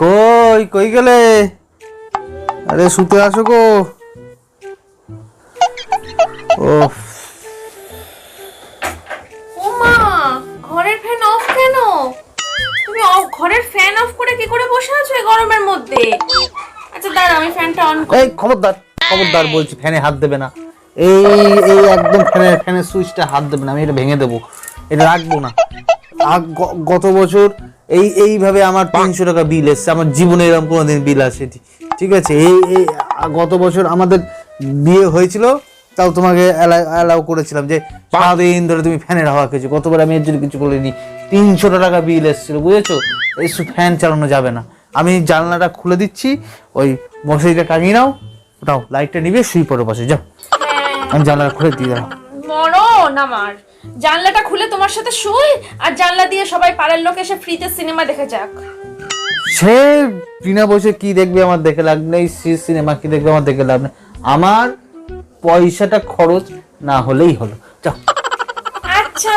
কই কই গেলে? আরে শুতে আসো গো। ওমা, ঘরের ফ্যান অফ কেন? তুমি ঘরের ফ্যান অফ করে কি করে বসে আছো এই গরমের মধ্যে? আচ্ছা দাঁড়া, আমি ফ্যানটা অন করি। এই খবরদার খবরদার বলছি, ফ্যানে হাত দেবে না। এই এই একদম ফ্যানের সুইচটা হাত দেবে না, আমি এটা ভেঙে দেবো, এটা রাখবো না। গত বছর এইভাবে আমার 300 টাকা বিল এসছে, আমার জীবনে এরকম কোনোদিন বিল আসে। ঠিক আছে, এই গত বছর আমাদের বিয়ে হয়েছিল, তাও তোমাকে অ্যালাউ করেছিলাম যে সারাদিন ধরে তুমি ফ্যানের হাওয়া খেয়েছো। গতবার আমি এর জন্য কিছু বলিনি, 300 টাকা বিল এসেছিল, বুঝেছো? এই ফ্যান চালানো যাবে না। আমি জানলাটা খুলে দিচ্ছি, ওই মশারিটা টাঙিয়ে নাও, ওটাও লাইটটা নিবে, শুয়ে পড়ো পাশে, যাও। আমি জানলাটা খুলে দিয়ে দাও। মরণ আমার, জানলাটা খুলে তোমার সাথে শুই, আর জানলা দিয়ে সবাই পাড়ার লোক এসে ফ্রিতে সিনেমা দেখে যাক। সে বিনা বসে কি দেখবে, আমার দেখে লাভ নেই। সিনেমা কি দেখবে, আমার দেখে লাভ নেই। আমার পয়সাটা খরচ না হলেই হলো, যাও। আচ্ছা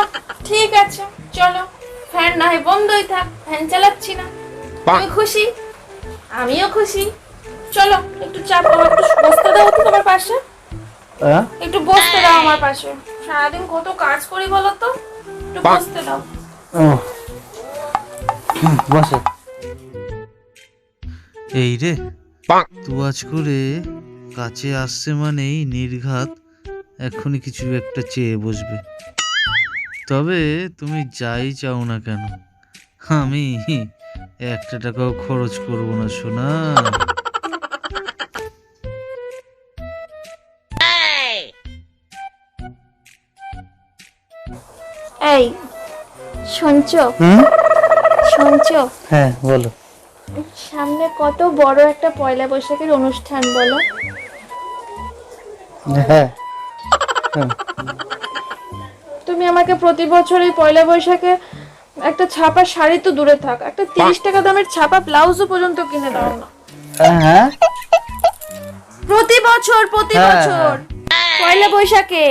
ঠিক আছে, চলো, ফ্যান না হয় বন্ধই থাক, ফ্যান চালাচ্ছি না। তুমি খুশি, আমিও খুশি। চলো একটু চাপ দাও, একটু বসতে দাও তো তোমার পাশে, একটু বসতে দাও আমার পাশে। সারাদিন কত কাজ করি বলো তো, একটু বসতে দাও। বসো। এই রে, তুয়াজ করে কাছে আসছে মানেই নির্ঘাত এখনই কিছু একটা চেয়ে বসবে। তবে তুমি যাই চাও না কেন, আমি 1 টাকাও খরচ করব না সোনা। এই শুনছো? শুনছো? হ্যাঁ বলো। সামনে কত বড় একটা পয়লা বৈশাখের অনুষ্ঠান, বলো? হ্যাঁ, তুমি আমাকে প্রতি বছর এই পয়লা বৈশাখে একটা ছাপা শাড়ি তো দূরে থাক, একটা 30 টাকা দামের ছাপা ব্লাউজও পর্যন্ত কিনে দাও না। হ্যাঁ প্রতি বছর পয়লা বৈশাখে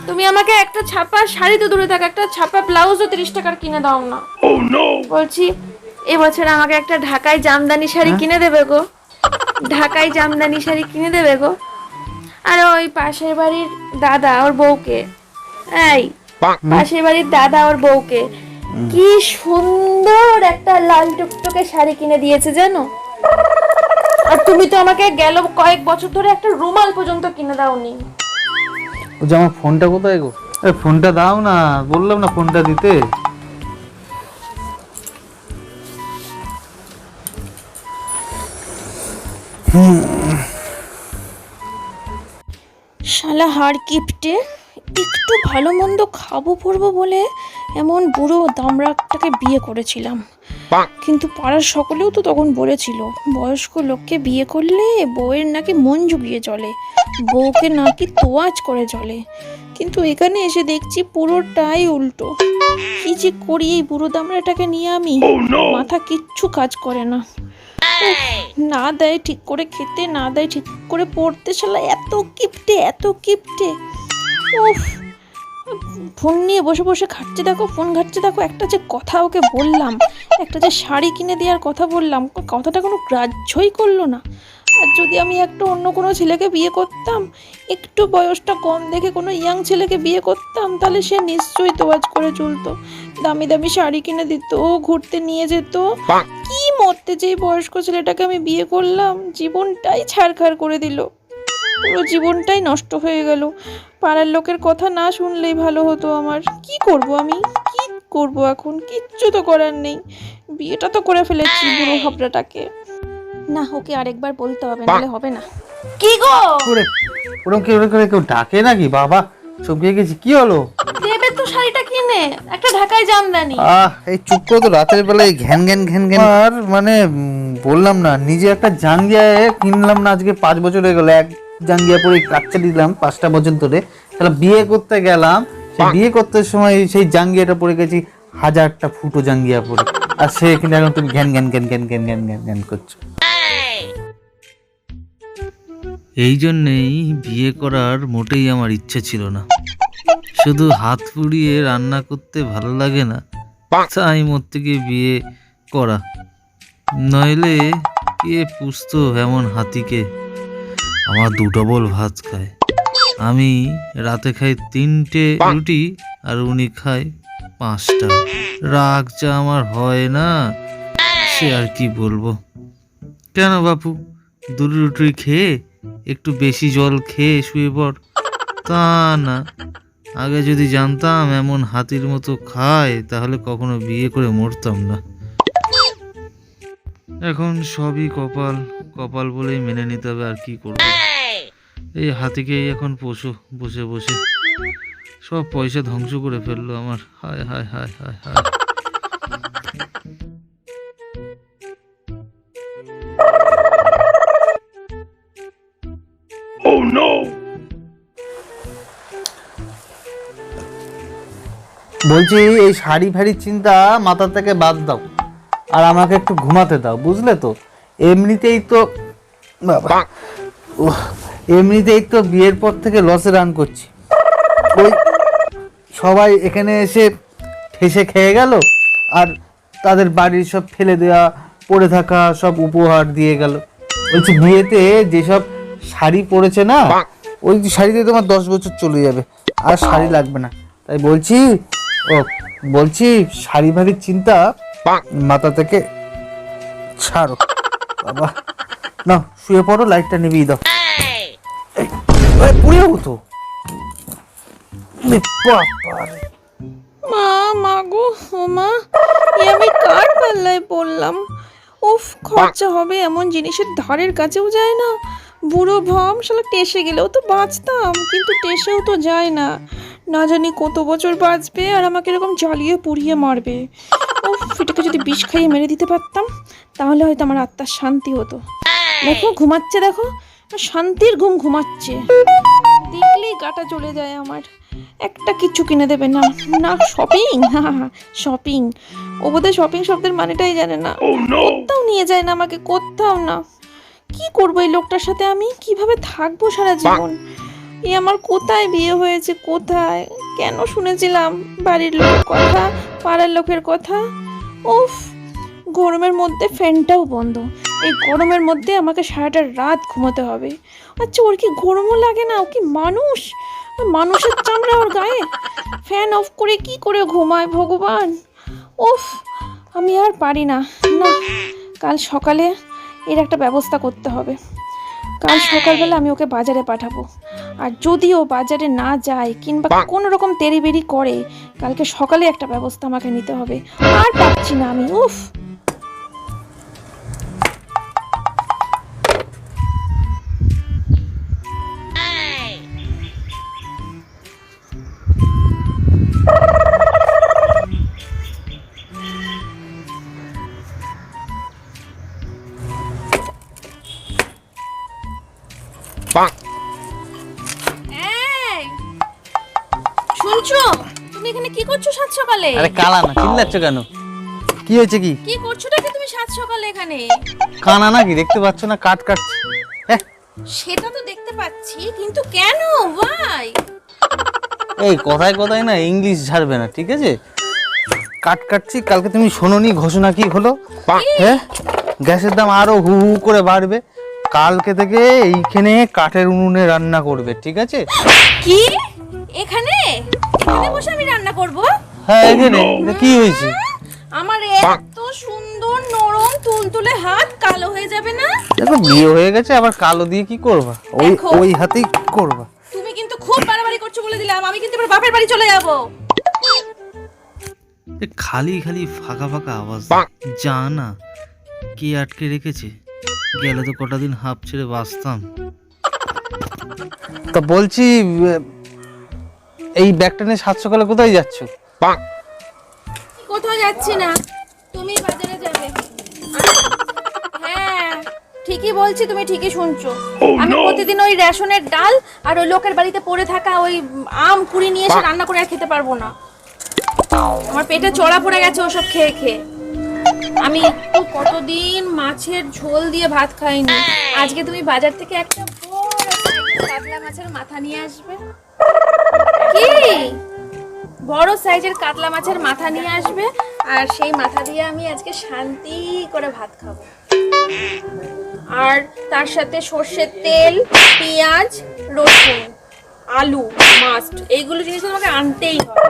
তুমি আমাকে একটা ছাপা শাড়ি তো দূরে থাক, একটা ছাপা ব্লাউজও 30 টাকার কিনে দাও না। বলছি এবছর আমাকে একটা ঢাকাই জামদানি শাড়ি কিনে দেবে গো, ঢাকাই জামদানি শাড়ি কিনে দেবে গো। আর ওই পাশের বাড়ির দাদা ওর বউকে, এই পাশের বাড়ির দাদা ওর বউকে কি সুন্দর একটা লাল টুকটুকে শাড়ি কিনে দিয়েছে জানো। আর তুমি তো আমাকে গেল কয়েক বছর ধরে একটা রুমাল পর্যন্ত কিনে দাওনি। ও যে আমার ফোনটা কোথায় গো? ফোনটা দাও না, বললাম না ফোনটা দিতে। শালা হাড় কিপটে, একটু ভালো মন্দ খাবো পড়বো বলে এমন বুড়ো দামড়াটাকে বিয়ে করেছিলাম। কিন্তু পাড়ার সকলেও তো তখন বলেছিল বয়স্ক লোককে বিয়ে করলে বউয়ের নাকি মন জুগিয়ে চলে, বউকে নাকি তোয়াজ করে চলে। কিন্তু এখানে এসে দেখছি পুরোটাই উল্টো। কি যে করি এই বুড়ো দামড়াটাকে নিয়ে আমি, মাথা কিচ্ছু কাজ করে না। না দেয় ঠিক করে খেতে, না দেয় ঠিক করে পড়তে, শালা এত কিপটে এত কিপটে। উফ, ফোন নিয়ে বসে বসে ঘাটছে দেখো, ফোন ঘাটছে দেখো। একটা যে কথা ওকে বললাম, একটা যে শাড়ি কিনে দেওয়ার কথা বললাম, কথাটা কোনো গ্রাহ্যই করলো না। আর যদি আমি একটা অন্য কোনো ছেলেকে বিয়ে করতাম, একটু বয়সটা কম দেখে কোনো ইয়াং ছেলেকে বিয়ে করতাম, তাহলে সে নিশ্চয়ই তোয়াজ করে চলতো, দামি দামি শাড়ি কিনে দিত, ঘুরতে নিয়ে যেত। কি মরতে যে বয়স্ক ছেলেটাকে আমি বিয়ে করলাম, জীবনটাই ছাড়খাড় করে দিল, পুরো জীবনটাই নষ্ট হয়ে গেল। পাড়ার লোকের কথা না শুনলেই ভালো হতো আমার। কি করব আমি, কি করব এখন? কিচ্ছু তো করার নেই, বিয়েটা তো করে ফেলেছি বুড়ো হাবড়াটাকে। না, ওকে আরেকবার বলতে হবে, নাহলে হবে না। কি গো ওরকম কেউ ডাকে নাকি? বাবা চমকে গেছি, কি হলো? দেবে তো শাড়িটা কিনে, একটা ঢাকাই জামদানি। এই চুপ করে তো, রাতের বেলায় ঘ্যান ঘ্যান ঘ্যান ঘ্যান। আর মানে বললাম না, নিজে একটা জাঙ্গিয়া কিনলাম না, আজকে 5 বছর হয়ে গেল। এক জাঙ্গিয়া পরে কাচ্চা দিলাম 5টা বছর ধরে। তাহলে বিয়ে করতে গেলাম, বিয়ে করতে সময় সেই জাঙ্গিয়াটা পরে গেছি 1000টা ফুটো জাঙ্গিয়া পরে, আর সে কিনে এখন তুমি ঘ্যান ঘ্যান ঘ্যান ঘ্যান ঘ্যান ঘ্যান ঘ্যান ঘ্যান করছো। এই জন্যেই বিয়ে করার মোটেই আমার ইচ্ছে ছিল না। শুধু হাত পুড়িয়ে রান্না করতে ভালো লাগে না, তাই মোর থেকে বিয়ে করা। নইলে কে পুষতো এমন হাতিকে? আমার 2 ডবল ভাত খায়, আমি রাতে খাই 3টে রুটি আর উনি খায় 5টা। রাগ যা আমার হয় না, সে আর কি বলবো। কেন বাপু, 2 রুটি খেয়ে একটু বেশি জল খেয়ে শুয়ে পড়। তা না, আগে যদি জানতাম এমন হাতির মতো খায় তাহলে কখনো বিয়ে করে মরতাম না। এখন সবই কপাল, কপাল বলেই মেনে নিতে হবে, আর কি করবো। এই হাতিকেই এখন পোষো বসে বসে, সব পয়সা ধ্বংস করে ফেললো আমার। হায় হায় হায় হায় হায়। বলছি এই শাড়ি ফাড়ির চিন্তা মাথা থেকে বাদ দাও, আর আমাকে একটু ঘুমাতে দাও, বুঝলে তো? এমনিতেই তো বাবা, এমনিতেই তো বিয়ের পর থেকে লসে রান করছি। ওই সবাই এখানে এসে ঠেসে খেয়ে গেল, আর তাদের বাড়ির সব ফেলে দেওয়া পড়ে থাকা সব উপহার দিয়ে গেল। বলছি বিয়েতে যেসব শাড়ি পরেছে না, ওই শাড়িতে তোমার 10 বছর চলে যাবে, আর শাড়ি লাগবে না। তাই বলছি শাড়ি ভাড়ির চিন্তা মাথা থেকে ছাড়ো বাবা। না, শুয়ে পড়ো, লাইটটা নিভিয়ে দাও। পুড়ে হতো মা গো, ও মা, আমি কার পাল্লায় পড়লাম? উফ, খরচা হবে এমন জিনিসের ধারের কাছেও যায় না। বুড়ো ভম শালা টেসে গেলেও তো বাঁচতাম, কিন্তু টেসেও তো যায় না। না জানি কত বছর বাঁচবে আর আমাকে এরকম জ্বালিয়ে পুড়িয়ে মারবে। উফ, এটাকে যদি বিষ খাইয়ে মেরে দিতে পারতাম তাহলে হয়তো আমার আত্মার শান্তি হতো। দেখো ঘুমাচ্ছে, দেখো শান্তির ঘুম ঘুমাচ্ছে, দেখলেই গাটা চলে যায় আমার। একটা কিচ্ছু কিনে দেবে না। না শপিং, শপিং, ও বোধহয় শপিং শব্দের মানেটাই জানে না। কোথাও নিয়ে যায় না আমাকে, কোথাও না। কি করবো এই লোকটার সাথে আমি? কিভাবে থাকবো সারা জীবন? এই আমার কোথায় বিয়ে হয়েছে, কোথায়? কেন শুনেছিলাম বাড়ির লোকের কথা, পাড়ার লোকের কথা? উফ, গরমের মধ্যে ফ্যানটাও বন্ধ। এই গরমের মধ্যে আমাকে সারাটা রাত ঘুমোতে হবে। আচ্ছা, ওর কি গরমও লাগে না? ও কি মানুষ? মানুষের চামড়া ওর গায়ে। ফ্যান অফ করে কি করে ঘুমায় ভগবান? উফ, আমি আর পারি না। না, কাল সকালে এর একটা ব্যবস্থা করতে হবে। কাল সকালবেলা আমি ওকে বাজারে পাঠাবো, আর যদি ও বাজারে না যায় কিংবা কোনো রকম তেড়িবেড়ি করে, কালকে সকালে একটা ব্যবস্থা আমাকে নিতে হবে। আর পারছি না আমি। উফ, শুনছো? তুমি এখানে কি করছো সাত সকালে? আরে কালা না, চিল্লাচ্ছ কেন? কি হয়েছে? কি করছোটা কি তুমি সাত সকালে এখানে? কানা নাকি? দেখতে পাচ্ছ না কাট কাটছি? সেটা তো দেখতে পাচ্ছি, কিন্তু কেন? ভাই, এই কথায় কথায় না ইংলিশ ঝাড়বে না, ঠিক আছে? কাট কাটছি। কালকে তুমি শোনোনি ঘোষণা কি হলো? হ্যাঁ, গ্যাসের দাম আরো হু হু করে বাড়বে। কালকে থেকে এইখানে কাঠের উনুনে রান্না করবে, ঠিক আছে? কি এখানে বসে আমি রান্না করব? হ্যাঁ, এখানে। কি হয়েছে? আমার এত সুন্দর নরম তুলতুলে হাত কালো হয়ে যাবে না? দেখো, বিয়ে হয়ে গেছে, আবার কালো দিয়ে কি করবা? ওই হাতেই করবা। তুমি কিন্তু খুব বাড়াবাড়ি করছো বলে দিলাম। আমি কিন্তু এবার বাপের বাড়ি চলে যাব। খালি খালি ফাঁকা ফাঁকা আওয়াজ, জানা কে আটকে রেখেছে? গেলে তো কটা দিন হাঁপ ছেড়ে বাঁচতাম। তো বলছি, এই ব্যাগটা নিয়ে সাত সকালে কোথায় যাচ্ছ? কোথাও যাচ্ছি না, তুমি বাজারে যাবে। হ্যাঁ, ঠিকই বলছি, তুমি ঠিকই শুনছো। আমি প্রতিদিন ওই রেশনের ডাল আর ওই লোকের বাড়িতে পড়ে থাকা ওই আম কুড়ি নিয়ে এসে রান্না করে আর খেতে পারবো না। আমার পেটে চড়া পড়ে গেছে ওসব খেয়ে খেয়ে। আমি একটু কতদিন মাছের ঝোল দিয়ে ভাত খাইনি। আজকে তুমি বাজার থেকে একটা বড় কাতলা মাছের মাথা নিয়ে আসবে। কি বড় সাইজের কাতলা মাছের মাথা নিয়ে আসবে, আর সেই মাথা দিয়ে আমি আজকে শান্তি করে ভাত খাবো। আর তার সাথে সর্ষের তেল, পেঁয়াজ, রসুন, আলু মাস্ট, এইগুলো জিনিস তোমাকে আনতেই হবে।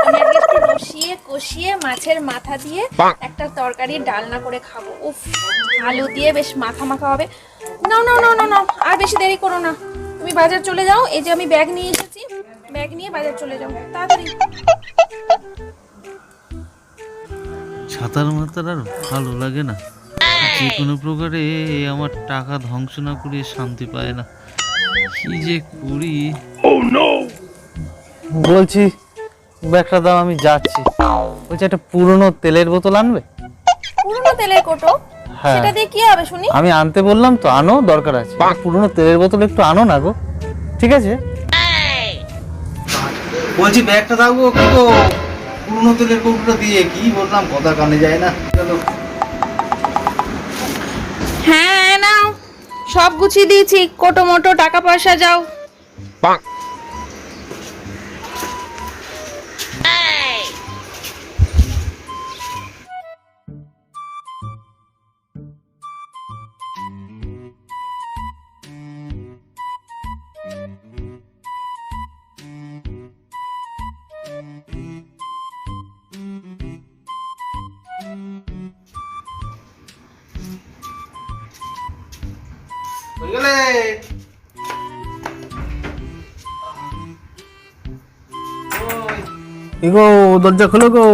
আমি আজকে একটু রসিয়ে কষিয়ে মাছের মাথা দিয়ে একটা তরকারি ডালনা করে খাবো। উফ, আলু দিয়ে বেশ মাখা মাখা হবে। নাও নাও নাও নাও নাও, আর বেশি দেরি করো না, তুমি বাজার চলে যাও। এই যে আমি ব্যাগ নিয়ে এসেছি, ব্যাগ নিয়ে বাজার চলে যাও তাড়াতাড়ি। ছাতার মাথার আর ভালো লাগে না, যে কোনো প্রকারে আমার টাকা ধ্বংস না করিয়ে শান্তি পায় না। কি যে করি। বলছি ব্যাগটা দাও, আমি যাচ্ছি। বলছি একটা পুরনো তেলের বোতল আনবে? পুরনো তেলের কোটো? হ্যাঁ। সেটা দিয়ে কি হবে শুনি? আমি আনতে বললাম তো, আনো, দরকার আছে। পুরনো তেলের বোতল একটু আনো না গো, ঠিক আছে? বলছি ব্যাগটা দাও গো, কি গো, পুরনো তেলের কৌটোটা দিয়ে। কি বললাম, কথা কানে যায় না। চলো। হ্যাঁ নাও, সব গুছিয়ে দিয়েছি, কোটো মোটো টাকা পয়সা যাও। হয়ে গেলে। কি গো, দরজা খোলো গো।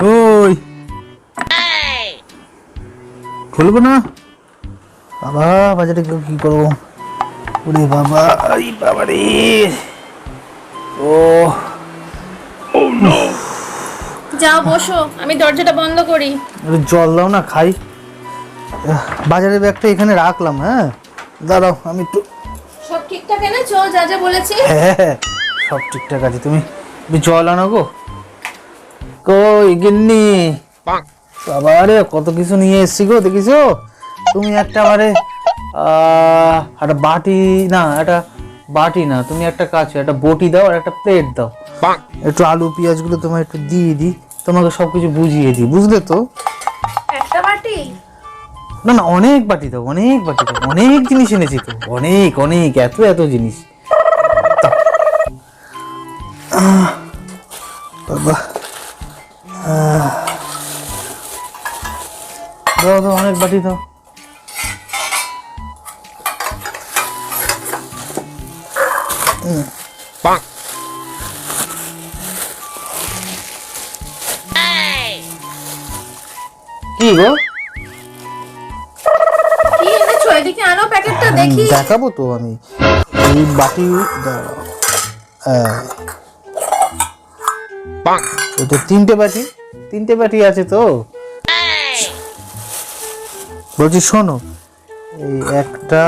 ওই খুলবো না বাবা, বাজারে গেলে কি করবো? ওরে বাবা, এই বাবা রে। ও যাও বসো, আমি দরজাটা বন্ধ করি। একটু জল দাও না, খাই। বাজারের ব্যাগটা এখানে রাখলাম। হ্যাঁ দাঁড়াও, আমি একটু। সব ঠিকঠাক এনেছো যা যা বলেছি? হ্যাঁ সব ঠিকঠাক আছে। তুমি একটু জল আনো গো। কই গিন্নি, বাবা রে কত কিছু নিয়ে এসছি গো, দেখিছো? তুমি একটা আমারে একটা বাটি না, একটা বাটি না, তুমি একটা কাজ, একটা বটি দাও আর একটা প্লেট দাও। একটু আলু পেঁয়াজ গুলো তোমার একটু দিয়ে দিই, তোমাকে সবকিছু বুঝিয়ে দিই, বুঝলে তো? একটা বাটি? না না, অনেক বাটি দাও, অনেক বাটি দাও। অনেক জিনিস এনেছি তো, অনেক অনেক, এত এত জিনিস। বাবা দাও দাও, অনেক বাটি দাও। কি গো, কি এনেছো? এদিকে আনো প্যাকেটটা দেখি। দেখাবো তো আমি। এই বাটি দাও। এটা তিনটে বাটি, তিনটে বাটি আছে তো। বলছি শোনো, এই একটা,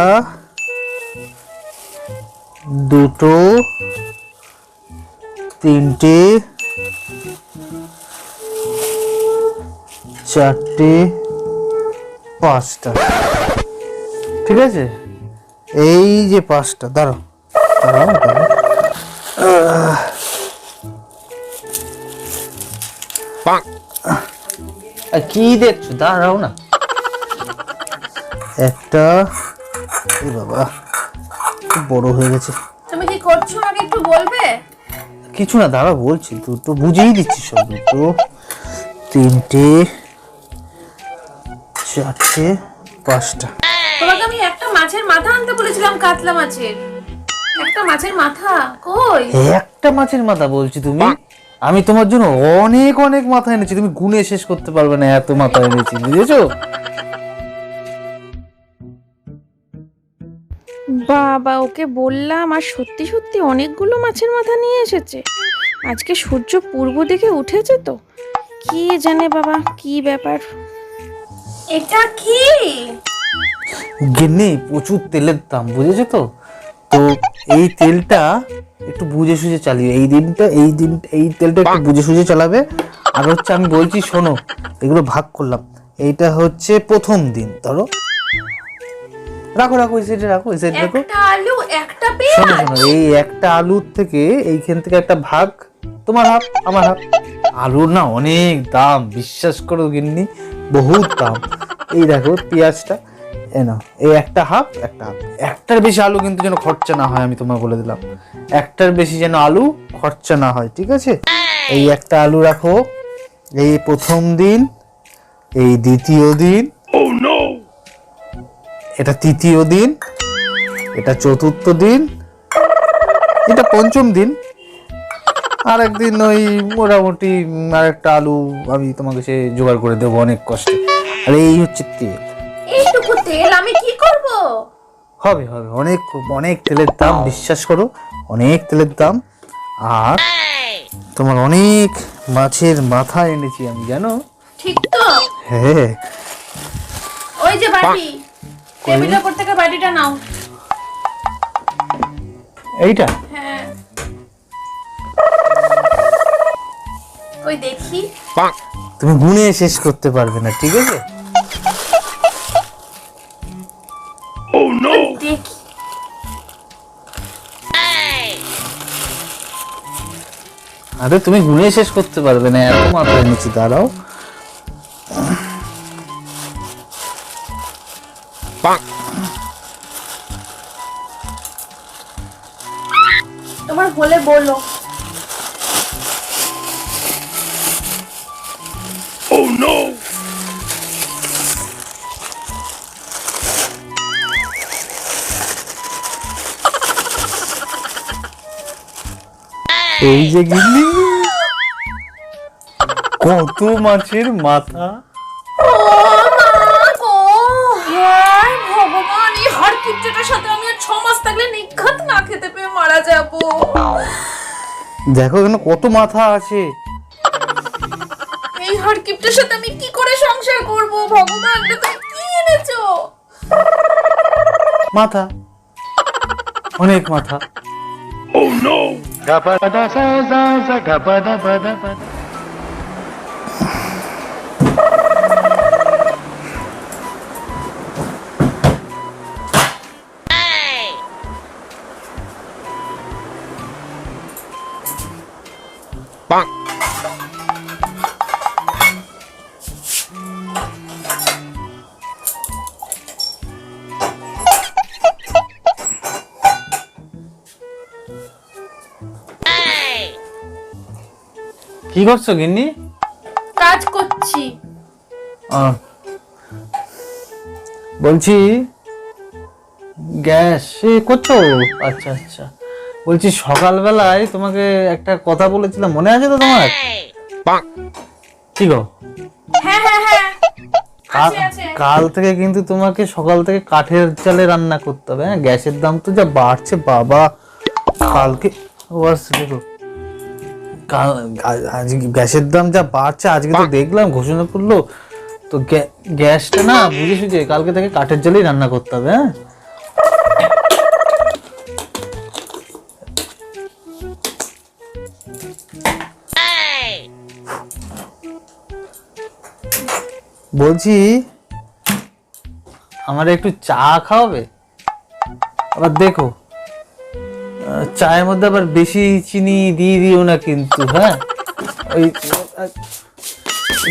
দুটো, তিনটে, চারটে, পাঁচটা, ঠিক আছে? এই যে পাঁচটা, দাঁড়াও দাঁড়াও দাঁড়াও। কি দেখছো, দাঁড়াও না। একটা, এ বাবা খুব বড় হয়ে গেছে। তুমি কি করছো আগে একটু বলবে? কিছু না, দাঁড়া বলছি, দুটো বুঝেই দিচ্ছি সব। দুটো, তিনটে, চারটে, পাঁচটা। তোমাকে আমি একটা মাছের মাথা আনতে বলেছিলাম, কাতলা মাছের একটা মাছের মাথা কই? একটা মাছের মাথা বলছি তুমি? আমি তোমার জন্য অনেক অনেক মাথা এনেছি, তুমি গুনে শেষ করতে পারবে না, এত মাথা এনেছি, বুঝেছো? বাবা, ওকে বললাম আর সত্যি সত্যি অনেকগুলো মাছের মাথা নিয়ে এসেছে। আজকে সূর্য পূর্ব দিকে উঠেছে তো, কি জানে বাবা কি ব্যাপার। এটা কি? গিন্নি, প্রচুর তেলের দাম, বুঝেছো তো? তো এই তেলটা একটু বুঝে সুঝে চালিয়ে, এই তেলটা একটু বুঝে সুঝে চালাবে। আর হচ্ছে আমি বলছি শোনো, এগুলো ভাগ করলাম। এইটা হচ্ছে প্রথম দিন, ধরো রাখো রাখো, ওই সাইডে রাখো, ওই সাইডে রাখো। একটা আলু একটা শোনো পেঁয়াজ। শোনো, এই একটা আলুর থেকে এইখান থেকে একটা ভাগ, তোমার হাফ আমার হাফ। আলুর না অনেক দাম, বিশ্বাস করো গিন্নি, বহুত দাম। এই দেখো পেঁয়াজটা, এ নাও, এই একটা হাফ, একটা হাফ। একটার বেশি আলু কিন্তু যেন খরচা না হয়, আমি তোমায় বলে দিলাম। একটার বেশি যেন আলু খরচা না হয়, ঠিক আছে? এই একটা আলু রাখো, এই প্রথম দিন, এই দ্বিতীয় দিন, এটা তৃতীয় দিন, এটা চতুর্থ দিন, এটা পঞ্চম দিন, আর একদিন ওই মোটামুটি আর একটা আলু আমি তোমাকে সে জোগাড় করে দেবো অনেক কষ্টে। আর এই হচ্ছে তেল। এইটুকু তেল আমি কি করব? হবে হবে, অনেক অনেক তেলের দাম, বিশ্বাস করো, অনেক তেলের দাম। আর তোমার অনেক মাছের মাথা এনেছি আমি, জানো? ঠিক তো? হ্যাঁ। ওই যে বাটি, টেবিলের উপর থেকে বাটিটা নাও। এইটা হ্যাঁ, ওই দেখি। তুমি গুনে শেষ করতে পারবে না, ঠিক আছে? দেখি। আরে তুমি গুনে শেষ করতে পারবে না, এত মাথা এনেছি, দাঁড়াও। তোমার হলে বলো। এই যে গিন্নি, কত মাছের মাথা! ও মা গো, হ্যাঁ ভগবান, এই হাড়কিপ্টেটার সাথে আমি আর 6 মাস থাকলে নিঘাত না খেতে পেয়ে মারা যাবো। দেখো এখানে কত মাথা আছে। এই হাড়কিপ্টের সাথে আমি কি করে সংসার করব? ভগবান, এটা তুমি কি এনেছো? মাথা, অনেক মাথা। কি করছো গিন্নি? কাজ করছি। আহ, বলছি গ্যাস করছো? আচ্ছা আচ্ছা, বলছি সকালবেলায় তোমাকে একটা কথা বলেছিলাম, মনে আছে তো তোমার? কি গো, হ্যাঁ হ্যাঁ হ্যাঁ, আছে আছে। কাল থেকে কিন্তু তোমাকে সকাল থেকে কাঠের জালে রান্না করতে হবে, হ্যাঁ? গ্যাসের দাম তো যা বাড়ছে বাবা। কালকে ও আসছে, দেখো আজকে গ্যাসের দাম যা বাড়ছে, আজকে তো দেখলাম ঘোষণা করলো তো, গ্যাসটা না বুঝে সুঝে কালকে থেকে কাঠের জালেই রান্না করতে হবে, হ্যাঁ? বলছি আমার একটু চা খাওয়াবে? আবার দেখো চায়ের মধ্যে আবার বেশি চিনি দিয়ে দিও না কিন্তু, হ্যাঁ? ওই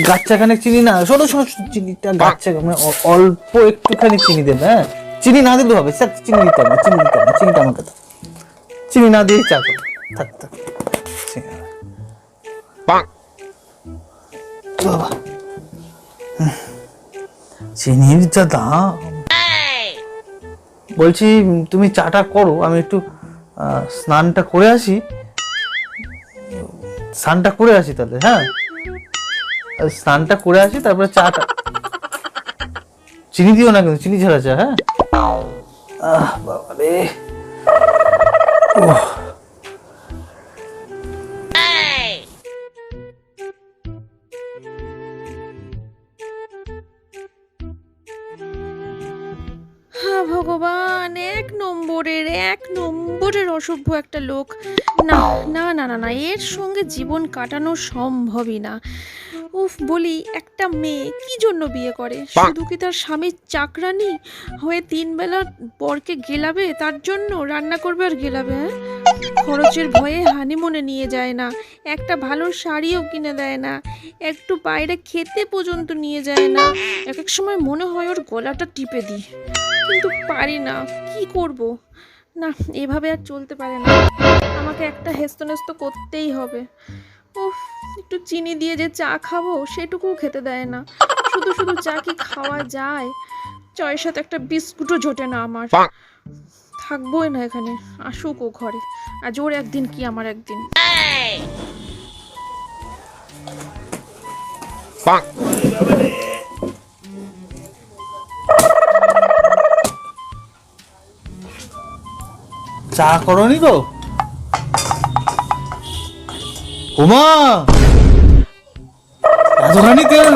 গাচ্চা খানিক চিনি না, শোনো শোনো, চিনিটা গাচ্চা মানে অল্প একটুখানি চিনি দেবে, হ্যাঁ? চিনি না দিলে হবে, স্যার চিনি দিতে হবে না, চিনি দিতে হবে না, চিনিটা আমাকে দাও। চিনি না দিয়ে চা করো, থাক থাক। বাবা, চিনির যা দাম। বলছি তুমি চাটা করো, আমি একটু স্নানটা করে আসি, স্নানটা করে আসি তাহলে, হ্যাঁ? স্নানটা করে আসি, তারপরে চাটা। চিনি দিও না কিন্তু, চিনি ছাড়া চা, হ্যাঁ? বাবা রে, হ্যাঁ ভগবান, এক নম্বরের অসভ্য একটা লোক। না না না না না, এর সঙ্গে জীবন কাটানো সম্ভবই না। উফ, বলি একটা একটা মেয়ে কি জন্য বিয়ে করে? শুধু কি তার স্বামীর চাকরানি হয়ে 3 বেলা বরকে গেলাবে, তার জন্য রান্না করবে আর গেলাবে? হ্যাঁ, খরচের ভয়ে হানিমুনে নিয়ে যায় না, একটা ভালো শাড়িও কিনে দেয় না, একটু বাইরে খেতে পর্যন্ত নিয়ে যায় না। এক এক সময় মনে হয় ওর গলাটা টিপে দিই, কিন্তু পারি না। কি করব? না, এভাবে আর চলতে পারে না, আমাকে একটা হেস্তনেস্ত করতেই হবে। উফ, একটু চিনি দিয়ে যে চা খাবো সেটুকুও খেতে দেয় না। শুধু শুধু চা কি খাওয়া যায়? চায়ের সাথে একটা বিস্কুটও জোটে না আমার। থাকবোই না এখানে, আসুক ও ঘরে। আজ ওর একদিন কি আমার একদিন। চা করনি তো? উমা, এতখানি তেল!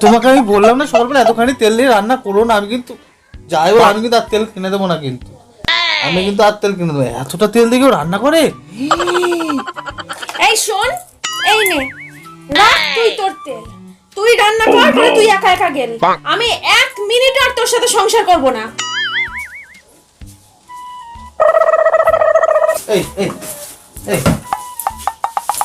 তোমাকে আমি বললাম না সকালবেলা এতখানি তেল দিয়ে রান্না করো না। আমি কিন্তু যাই হোক, আমি কিন্তু আর তেল কিনে দেবো না, কিন্তু আমি কিন্তু আর তেল কিনে দেবো। এতটা তেল দিয়ে কেউ রান্না করে? এই শোন, এই নে, রাখ তুই তোর তেল, তুই রান্না কর, করে তুই একা একা গেল। আমি 1 মিনিট আর তোর সাথে সংসার করব না। এই এই এই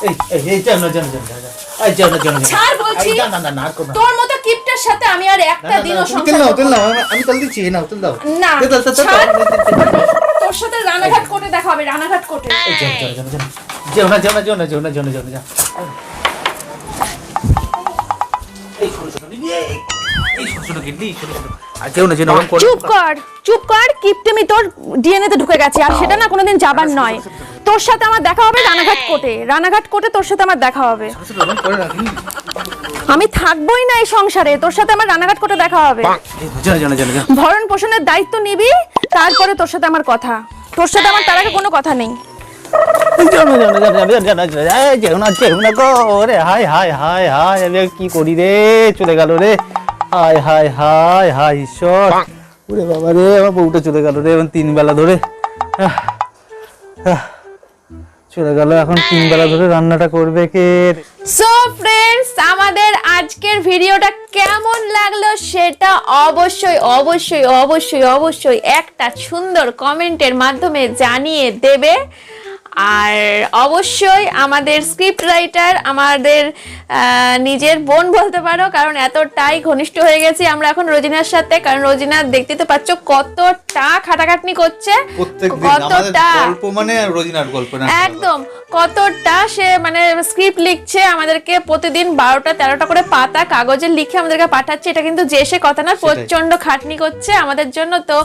এই এই এই যাও না, যাও না, যাও না, এই যাও না, যাও না, ছাড় বলছি। না না না না, করো না। তোর মতো কিপটার সাথে আমি আর একটা দিনও তেল সংসার নাও, করব তেল না। নাও, আমি তেল দিচ্ছি, নাও তেল দাও। না, তেল, তেল, তেল, তেল, ছাড়। তেল। তোর সাথে রানাঘাট কোটে দেখা হবে, রানাঘাট কোটে। এই যাও, যাও, যাও, যাও, যাও না, যাও না, যাও না, যাও না, যাও না, যাও না, যাও। এই ছোট ছোট নিবি, এই ছোট ছোট কিডনি, ছোট ছোট। আর যাও না, যাও না, ওরকম করো না। চুপ কর, কিপটেমি তোর ডিএনএ তে ঢুকে গেছে, আর সেটা না কোনোদিন যাবার নয়। তোর সাথে আমার দেখা হবে রানাঘাট কোটে, রানাঘাট কোটে তোর সাথে আমার দেখা হবে। ছোট ছোট ওরকম করে রাখি। আমি থাকবোই না এই সংসারে, তোর সাথে আমার রানাঘাট কোটে দেখা হবে। এই যাও না, যাও না, যাও না, যাও। ভরণ পোষণের দায়িত্ব নিবি, তারপরে তোর সাথে আমার কথা। তোর সাথে আমার তার আগে কোনো কথা নেই। যাও না, যাও না, যাও না, যাও না, যাও না, এই যাও না, যাও না গো। ওরে হায় হায় হায় হায়, আমি আর কি করি রে, চলে গেল রে। হায় হায় হায় হায় ঈশ্বর। ওরে বাবা রে, আমার বউটা চলে গেল রে, এখন 3 বেলা ধরে চলে গেল। এখন 3 বেলা ধরে রান্নাটা করবে কে? সো ফ্রেন্ডস, আমাদের আজকের ভিডিওটা কেমন লাগলো সেটা অবশ্যই অবশ্যই অবশ্যই অবশ্যই একটা সুন্দর কমেন্টের মাধ্যমে জানিয়ে দেবে। আর অবশ্যই আমাদের স্ক্রিপ্ট রাইটার, আমাদের নিজের বোন বলতে পারো, কারণ এতটাই ঘনিষ্ঠ হয়ে গেছি আমরা এখন রোজিনার সাথে। কারণ রোজিনা দেখতে তো পাচ্ছ কতটা খাটাখাটনি করছে, প্রত্যেকদিন আমাদের গল্প মানে রোজিনার গল্প না, একদম কতটা সে মানে স্ক্রিপ্ট লিখছে আমাদেরকে, প্রতিদিন 12টা 13টা করে পাতা কাগজে লিখে আমাদেরকে পাঠাচ্ছে। এটা কিন্তু যে সে কথা না, প্রচন্ড খাটনি করছে আমাদের জন্য। তো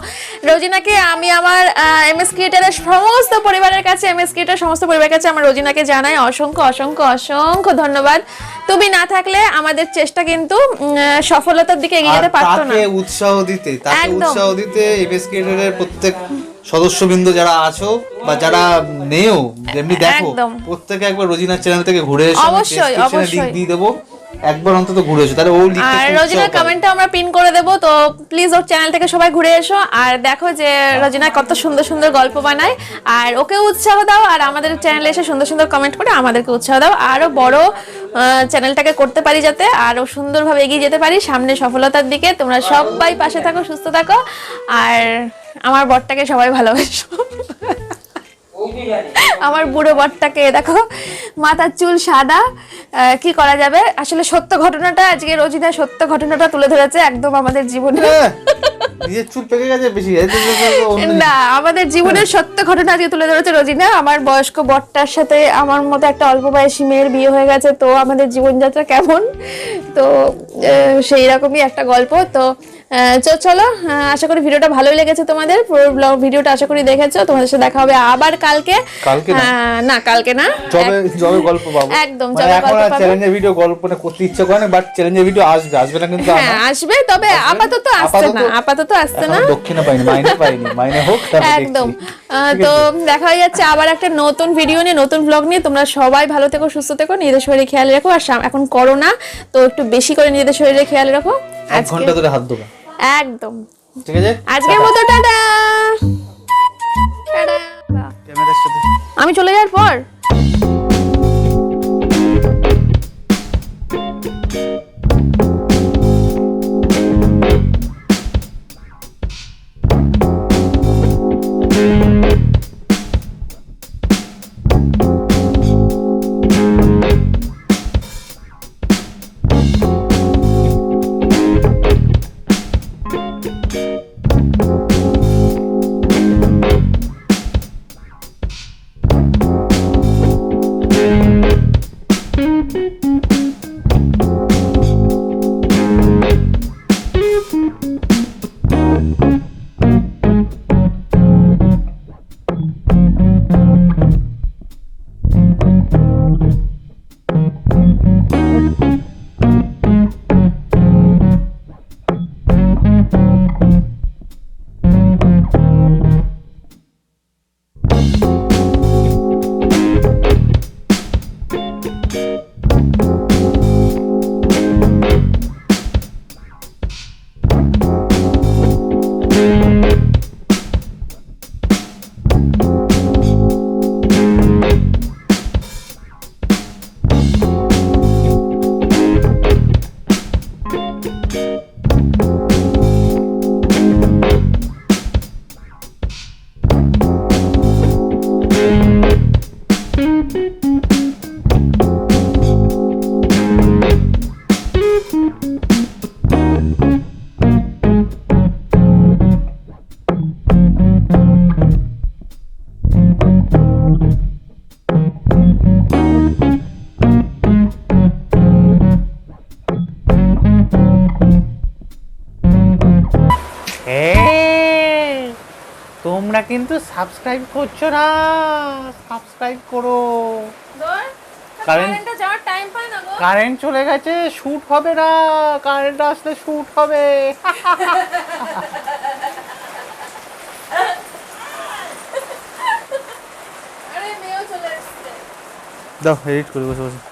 রোজিনাকে আমি আমার এমএস ক্রিয়েটারের সমস্ত পরিবারের কাছে, এমএস ক্রিয়েটার সমস্ত পরিবারের কাছে আমার রোজিনাকে জানাই অসংখ্য অসংখ্য অসংখ্য ধন্যবাদ। তুমি না থাকলে আমাদের চেষ্টা কিন্তু সফলতার দিকে এগিয়ে যেতে পারতো না। তাকে উৎসাহ দিতে এমএস ক্রিয়েটরের প্রত্যেক সদস্যবৃন্দ যারা আছো বা যারা নেও, যেমনি দেখো, প্রত্যেকে একবার রোজিনার চ্যানেল থেকে ঘুরে এসো। অবশ্যই অবশ্যই লিংক দিয়ে দেবো, একবার অন্তত ঘুরে এসো, তাহলে ও লিখতে। আর রোজিনার কমেন্টটা আমরা পিন করে দেব, তো প্লিজ ওর চ্যানেল থেকে সবাই ঘুরে এসো আর দেখো যে রোজিনা কত সুন্দর সুন্দর গল্প বানায়। আর ওকে উৎসাহ দাও, আর আমাদের চ্যানেলে এসে সুন্দর সুন্দর কমেন্ট করে আমাদেরকে উৎসাহ দাও, আরো বড় চ্যানেলটাকে করতে পারি, যাতে আরো সুন্দরভাবে এগিয়ে যেতে পারি সামনে সফলতার দিকে। তোমরা সবাই পাশে থাকো, সুস্থ থাকো, আর আমার বরটাকে সবাই ভালোবাসো। আমার বুড়ো বরটাকে দেখো, মাথার চুল সাদা, কি করা যাবে। আসলে সত্য ঘটনাটা আজকে রোজিনা সত্য ঘটনাটা তুলে ধরেছে একদম আমাদের জীবনে। নিজের চুল পেকে গেছে বেশি, না, আমাদের জীবনের সত্য ঘটনা আজকে তুলে ধরেছে রোজিনা। আমার বয়স্ক বরটার সাথে আমার মতো একটা অল্প বয়সী মেয়ের বিয়ে হয়ে গেছে, তো আমাদের জীবনযাত্রা কেমন, তো সেই রকমই একটা গল্প। তো চলো, আশা করি ভিডিওটা ভালোই লেগেছে তোমাদের। পুরো ভিডিওটা আশা করি দেখেছো। তোমাদের সাথে দেখা হবে আবার কালকে না, কালকে না, যবে গল্প পাবো একদম যবে গল্প পাবো। চ্যালেঞ্জের ভিডিও গল্প করতে ইচ্ছে করে না, বাট চ্যালেঞ্জের ভিডিও আসবে না কিন্তু আসবে, তবে আপাতত আসছে না, দক্ষিণা পাইনি, মাইনে হোক একদম। তো দেখা হয়ে যাচ্ছে আবার একটা নতুন ভিডিও নিয়ে, নতুন ব্লগ নিয়ে। তোমরা সবাই ভালো থেকো, সুস্থ থেকো, নিজেদের শরীরে খেয়াল রাখো। আর এখন করোনা, তো একটু বেশি করে নিজেদের শরীরে খেয়াল রাখো। 1 ঘন্টা ধরে হাত ধোবা, একদম ঠিক আছে। আজকের মতো টাটা। আমি চলে যাওয়ার পর তোমরা কিন্তু সাবস্ক্রাইব করছো না, সাবস্ক্রাইব করো। কারেন্ট যাওয়ার টাইম পায় না গো। কারেন্ট চলে গেছে, শুট হবে না, কারেন্ট আসলে শুট হবে। আরে মেয়েও চলে এসেছে। দাও এডিট করি বসে বসে।